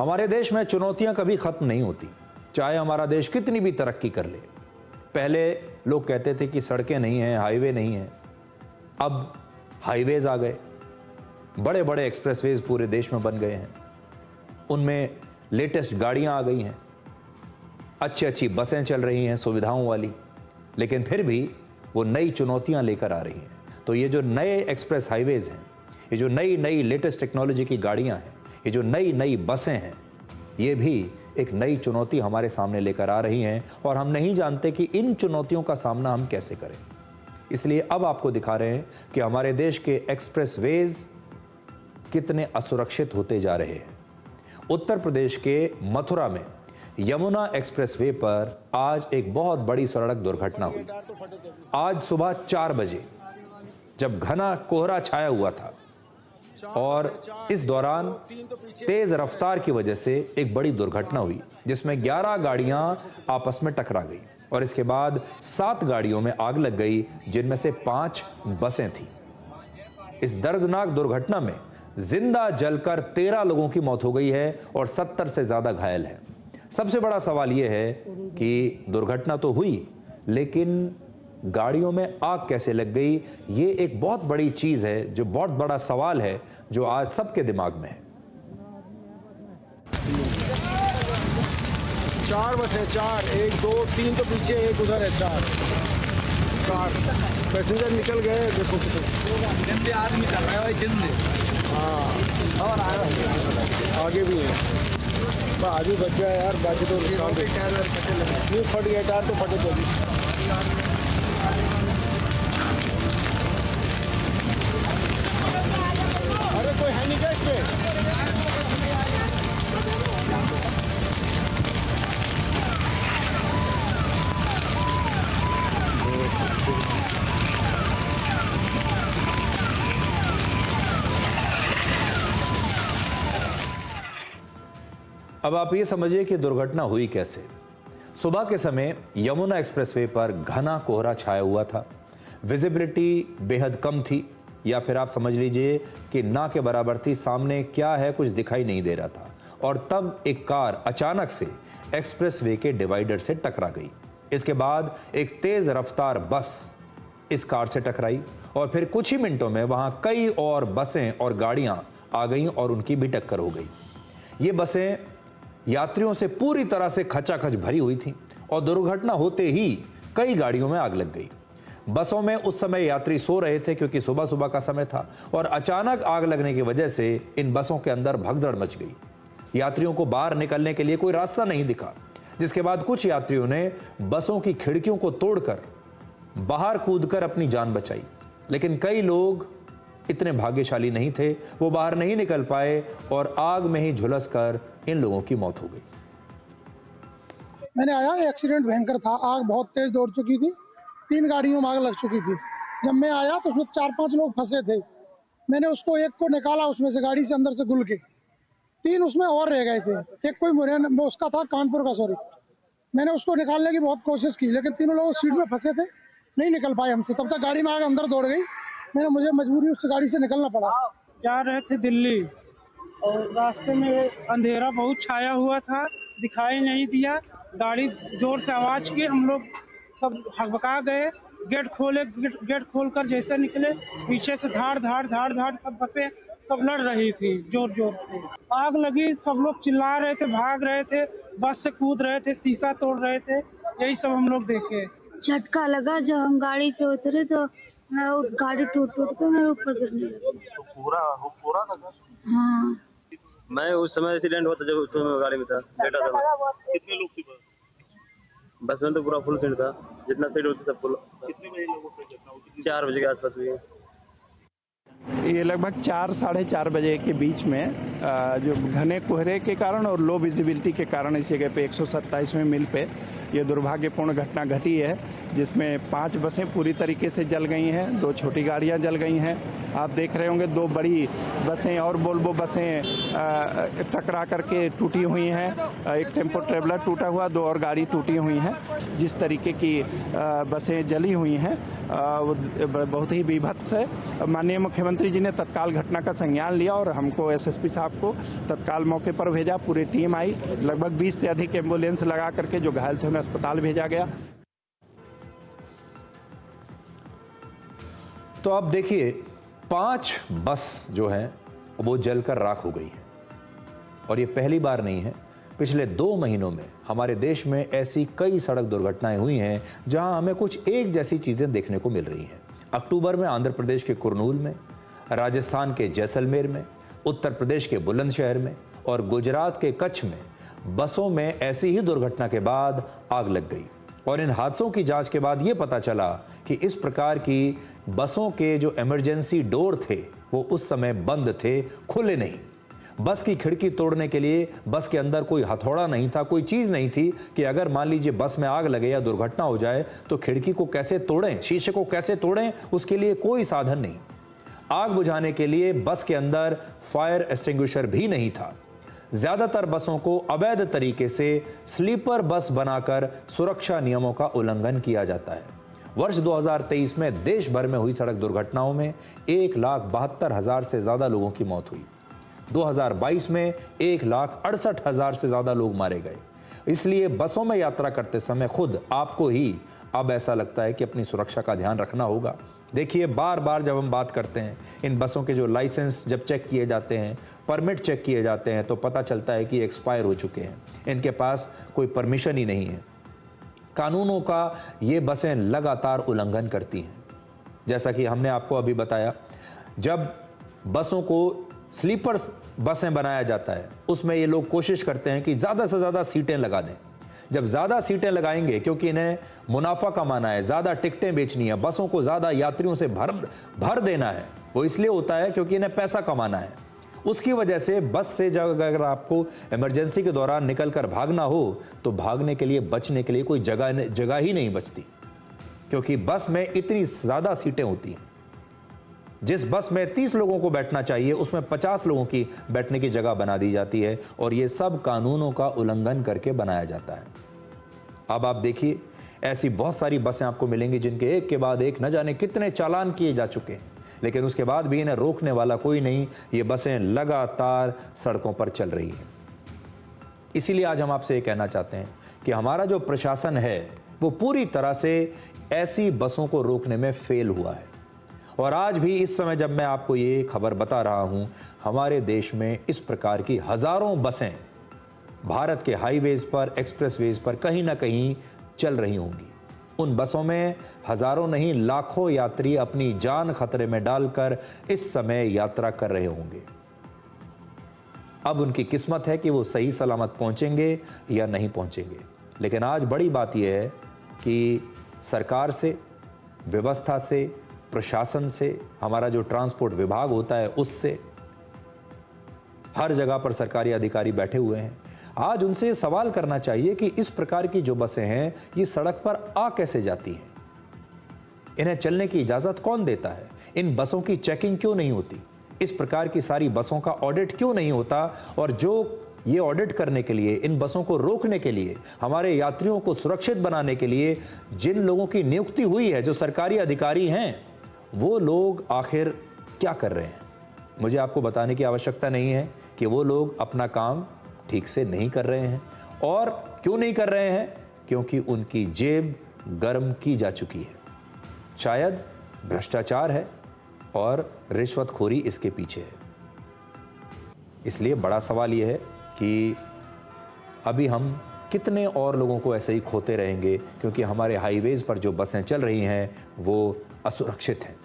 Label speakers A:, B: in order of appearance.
A: हमारे देश में चुनौतियां कभी खत्म नहीं होती, चाहे हमारा देश कितनी भी तरक्की कर ले। पहले लोग कहते थे कि सड़कें नहीं हैं, हाईवे नहीं हैं। अब हाईवेज आ गए, बड़े बड़े एक्सप्रेसवेज पूरे देश में बन गए हैं, उनमें लेटेस्ट गाड़ियां आ गई हैं, अच्छी अच्छी बसें चल रही हैं सुविधाओं वाली। लेकिन फिर भी वो नई चुनौतियां लेकर आ रही हैं। तो ये जो नए एक्सप्रेस हाईवेज हैं, ये जो नई नई लेटेस्ट टेक्नोलॉजी की गाड़ियां हैं, ये जो नई नई बसें हैं, ये भी एक नई चुनौती हमारे सामने लेकर आ रही हैं और हम नहीं जानते कि इन चुनौतियों का सामना हम कैसे करें। इसलिए अब आपको दिखा रहे हैं कि हमारे देश के एक्सप्रेसवेज कितने असुरक्षित होते जा रहे हैं। उत्तर प्रदेश के मथुरा में यमुना एक्सप्रेसवे पर आज एक बहुत बड़ी सड़क दुर्घटना हुई। आज सुबह 4 बजे जब घना कोहरा छाया हुआ था और इस दौरान तेज रफ्तार की वजह से एक बड़ी दुर्घटना हुई, जिसमें 11 गाड़ियां आपस में टकरा गई और इसके बाद 7 गाड़ियों में आग लग गई, जिनमें से 5 बसें थीं। इस दर्दनाक दुर्घटना में जिंदा जलकर 13 लोगों की मौत हो गई है और 70 से ज्यादा घायल हैं। सबसे बड़ा सवाल यह है कि दुर्घटना तो हुई, लेकिन गाड़ियों में आग कैसे लग गई? ये एक बहुत बड़ी चीज है, जो बहुत बड़ा सवाल है, जो आज सबके दिमाग में है।
B: 4 बसें, 4, 1, 2, 3 तो पीछे, एक उधर है, 4 पैसेंजर निकल गए। देखो जिंदे आदमी चल रहा है भाई, जिंदे। हाँ, और आगे भी है, आगे बच गया यार, बाकी तो नहीं फट गया टायर, तो फटे तो अरे कोई है नहीं क्या इसमें?
A: अब आप ये समझिए कि दुर्घटना हुई कैसे। सुबह के समय यमुना एक्सप्रेसवे पर घना कोहरा छाया हुआ था, विजिबिलिटी बेहद कम थी, या फिर आप समझ लीजिए कि ना के बराबर थी। सामने क्या है कुछ दिखाई नहीं दे रहा था और तब एक कार अचानक से एक्सप्रेसवे के डिवाइडर से टकरा गई। इसके बाद एक तेज रफ्तार बस इस कार से टकराई और फिर कुछ ही मिनटों में वहां कई और बसें और गाड़ियां आ गईं और उनकी भी टक्कर हो गई। ये बसें यात्रियों से पूरी तरह से खचाखच भरी हुई थी और दुर्घटना होते ही कई गाड़ियों में आग लग गई। बसों में उस समय यात्री सो रहे थे क्योंकि सुबह सुबह का समय था और अचानक आग लगने की वजह से इन बसों के अंदर भगदड़ मच गई। यात्रियों को बाहर निकलने के लिए कोई रास्ता नहीं दिखा, जिसके बाद कुछ यात्रियों ने बसों की खिड़कियों को तोड़कर बाहर कूदकर अपनी जान बचाई, लेकिन कई लोग इतने भाग्यशाली नहीं थे, वो बाहर नहीं निकल पाए और आग में ही झुलसकर इन लोगों की मौत हो गई।
C: मैंने आया, एक्सीडेंट भयंकर था, आग बहुत तेज दौड़ चुकी थी, 3 गाड़ियों में आग लग चुकी थी। जब मैं आया तो उसमें 4-5 लोग फंसे थे। मैंने उसको एक को निकाला उसमें से, गाड़ी से अंदर से घुल के। 3 उसमें और रह गए थे, एक कोई मुरैना उसका था, कानपुर का, सॉरी। मैंने उसको निकालने की बहुत कोशिश की, लेकिन तीनों लोग सीट में फंसे थे, नहीं निकल पाए हमसे। तब तक गाड़ी में आग अंदर दौड़ गई, मुझे मजबूरी उस गाड़ी से निकलना पड़ा।
D: जा रहे थे दिल्ली और रास्ते में अंधेरा बहुत छाया हुआ था, दिखाई नहीं दिया। गाड़ी जोर से आवाज की, हम लोग सब हकबका गए। गेट खोले, गेट खोलकर जैसे निकले, पीछे से धाड़ धाड़ धाड़ धाड़ सब बसें सब लड़ रही थी जोर जोर से। आग लगी, सब लोग चिल्ला रहे थे, भाग रहे थे, बस से कूद रहे थे, शीशा तोड़ रहे थे, यही सब हम लोग देखे।
E: झटका लगा, जब हम गाड़ी पे उतरे तो गाड़ी टूट के मेरे ऊपर गिरने लगी।
B: तो पूरा था?
E: हाँ,
F: मैं उस समय एक्सीडेंट हुआ था जब उस समय गाड़ी में था, बैठा था।
B: कितने लोग थे
F: बस में तो पूरा फुल सीट था, जितना सीट होती सब फुल।
B: कितने बजे लोगों को घटना हुई?
F: 4 बजे के आसपास हुई।
G: ये लगभग 4 साढ़े 4 बजे के बीच में जो घने कोहरे के कारण और लो विजिबिलिटी के कारण इस जगह पे 127वें मील पे ये दुर्भाग्यपूर्ण घटना घटी है, जिसमें 5 बसें पूरी तरीके से जल गई हैं, 2 छोटी गाड़ियां जल गई हैं। आप देख रहे होंगे 2 बड़ी बसें और वोल्वो बसें टकरा करके टूटी हुई हैं। एक टेम्पो ट्रेवलर टूटा हुआ, 2 और गाड़ी टूटी हुई हैं। जिस तरीके की बसें जली हुई हैं वो बहुत ही बीभत्स है। माननीय मुख्यमंत्री मुख्यमंत्री जी ने तत्काल घटना का संज्ञान लिया और हमको एसएसपी साहब को तत्काल मौके पर भेजा। पूरी टीम आई, लगभग 20 से अधिक एम्बुलेंस लगा करके जो घायल थे उन्हें अस्पताल भेजा गया।
A: तो अब देखिए 5 बस जो हैं वो जलकर राख हो गई हैं और ये पहली बार नहीं है। पिछले 2 महीनों में हमारे देश में ऐसी कई सड़क दुर्घटनाएं हुई हैं जहां हमें कुछ एक जैसी चीजें देखने को मिल रही हैं। अक्टूबर में आंध्र प्रदेश के कुरनूल में, राजस्थान के जैसलमेर में, उत्तर प्रदेश के बुलंदशहर में और गुजरात के कच्छ में बसों में ऐसी ही दुर्घटना के बाद आग लग गई और इन हादसों की जांच के बाद ये पता चला कि इस प्रकार की बसों के जो इमरजेंसी डोर थे वो उस समय बंद थे, खुले नहीं। बस की खिड़की तोड़ने के लिए बस के अंदर कोई हथौड़ा नहीं था, कोई चीज नहीं थी कि अगर मान लीजिए बस में आग लगे या दुर्घटना हो जाए तो खिड़की को कैसे तोड़ें, शीशे को कैसे तोड़ें, उसके लिए कोई साधन नहीं। आग बुझाने के लिए बस के अंदर फायर एक्सटिंग्विशर भी नहीं था। ज्यादातर बसों को अवैध तरीके से स्लीपर बस बनाकर सुरक्षा नियमों का उल्लंघन किया जाता है। वर्ष 2023 में देश भर में हुई सड़क दुर्घटनाओं में 1,72,000 से ज्यादा लोगों की मौत हुई। 2022 में 1,68,000 से ज्यादा लोग मारे गए। इसलिए बसों में यात्रा करते समय खुद आपको ही अब ऐसा लगता है कि अपनी सुरक्षा का ध्यान रखना होगा। देखिए बार बार जब हम बात करते हैं इन बसों के जो लाइसेंस जब चेक किए जाते हैं, परमिट चेक किए जाते हैं तो पता चलता है कि एक्सपायर हो चुके हैं, इनके पास कोई परमिशन ही नहीं है। कानूनों का ये बसें लगातार उल्लंघन करती हैं। जैसा कि हमने आपको अभी बताया, जब बसों को स्लीपर बसें बनाया जाता है उसमें ये लोग कोशिश करते हैं कि ज़्यादा से ज़्यादा सीटें लगा दें। जब ज़्यादा सीटें लगाएंगे, क्योंकि इन्हें मुनाफा कमाना है, ज़्यादा टिकटें बेचनी है, बसों को ज़्यादा यात्रियों से भर देना है, वो इसलिए होता है क्योंकि इन्हें पैसा कमाना है। उसकी वजह से बस से जब अगर आपको इमरजेंसी के दौरान निकल कर भागना हो तो भागने के लिए, बचने के लिए कोई जगह ही नहीं बचती, क्योंकि बस में इतनी ज़्यादा सीटें होती हैं। जिस बस में 30 लोगों को बैठना चाहिए उसमें 50 लोगों की बैठने की जगह बना दी जाती है और ये सब कानूनों का उल्लंघन करके बनाया जाता है। अब आप देखिए ऐसी बहुत सारी बसें आपको मिलेंगी जिनके एक के बाद एक न जाने कितने चालान किए जा चुके हैं, लेकिन उसके बाद भी इन्हें रोकने वाला कोई नहीं। ये बसें लगातार सड़कों पर चल रही हैं। इसीलिए आज हम आपसे ये कहना चाहते हैं कि हमारा जो प्रशासन है वो पूरी तरह से ऐसी बसों को रोकने में फेल हुआ है। और आज भी इस समय जब मैं आपको ये खबर बता रहा हूं, हमारे देश में इस प्रकार की हजारों बसें भारत के हाईवेज पर, एक्सप्रेसवेज पर कहीं ना कहीं चल रही होंगी। उन बसों में हजारों नहीं लाखों यात्री अपनी जान खतरे में डालकर इस समय यात्रा कर रहे होंगे। अब उनकी किस्मत है कि वो सही सलामत पहुंचेंगे या नहीं पहुंचेंगे। लेकिन आज बड़ी बात यह है कि सरकार से, व्यवस्था से, प्रशासन से, हमारा जो ट्रांसपोर्ट विभाग होता है उससे, हर जगह पर सरकारी अधिकारी बैठे हुए हैं। आज उनसे सवाल करना चाहिए कि इस प्रकार की जो बसें हैं ये सड़क पर आ कैसे जाती हैं, इन्हें चलने की इजाजत कौन देता है, इन बसों की चेकिंग क्यों नहीं होती, इस प्रकार की सारी बसों का ऑडिट क्यों नहीं होता। और जो ये ऑडिट करने के लिए, इन बसों को रोकने के लिए, हमारे यात्रियों को सुरक्षित बनाने के लिए जिन लोगों की नियुक्ति हुई है, जो सरकारी अधिकारी हैं, वो लोग आखिर क्या कर रहे हैं। मुझे आपको बताने की आवश्यकता नहीं है कि वो लोग अपना काम ठीक से नहीं कर रहे हैं। और क्यों नहीं कर रहे हैं? क्योंकि उनकी जेब गर्म की जा चुकी है। शायद भ्रष्टाचार है और रिश्वतखोरी इसके पीछे है। इसलिए बड़ा सवाल यह है कि अभी हम कितने और लोगों को ऐसे ही खोते रहेंगे, क्योंकि हमारे हाईवेज पर जो बसें चल रही हैं वो असुरक्षित हैं।